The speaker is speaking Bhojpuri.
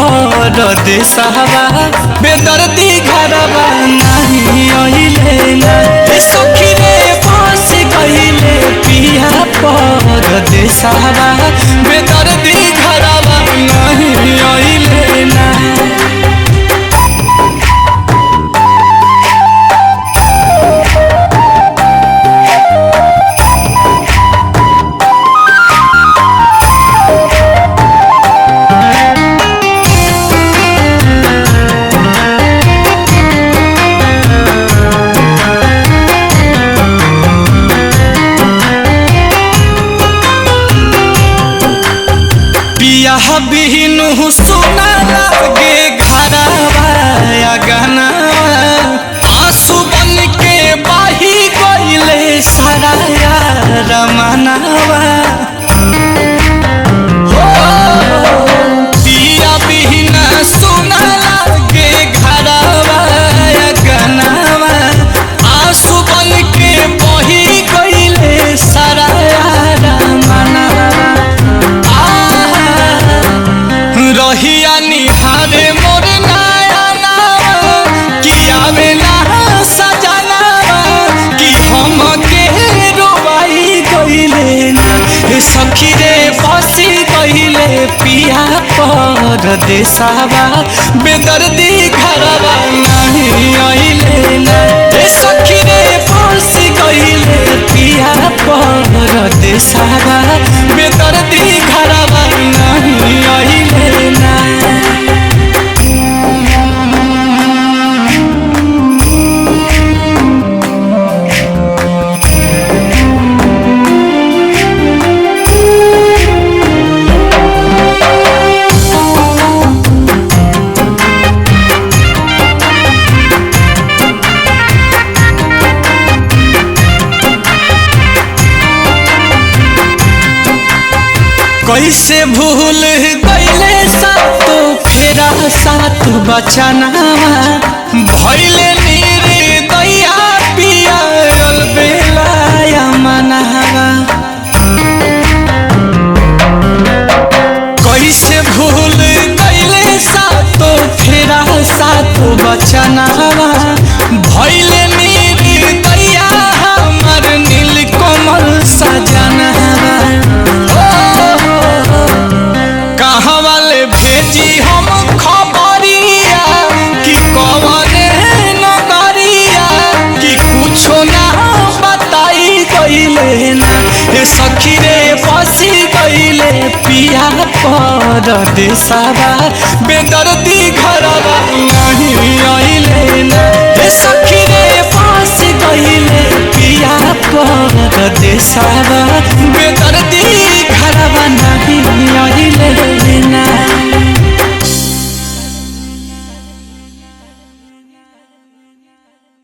परदेसवा बेदर्दी घरवा नहीं अइले ना सखी रे फंस गइले पिया परदेसवा बेदर्दी घरवा नहीं अइले ना। बिनु सुना लागे घरवा गनवा आंसू बन के बही गइले सारा रमनवा पिया बिना सुना लागे घरवा गनवा आंसू बन के बही गइले सारा रमनवा रहिया निहारे मोर नयना कि आवेला सजना कि हम के रोवाई गइले ना सखी रे फंसी गइले पिया परदेसवा बेदर्दी घरवा नहीं अइले ना सखी रे फंसी गइले पिया परदेसवा बेदर्दी घरवा नहीं अइले ना। कैसे भूल गइले सातो फेरा सात बचनावा भइले निर्दया पिया बेलाया मनहवा कैसे भूल गइले सातो फेरा सात बचनावा भइले निर्दया हमर नीलकमल सजनवा कहवाले भेजी हम खबरिया कि कवने नगरिया कि कुछो ना बताई गइले ना सखी रे फंसी गइले पिया परदेसवा बेदर्दी घरवा नहीं अइले ना सखी रे फंसी गइले पिया परदेसवा बेदर्दी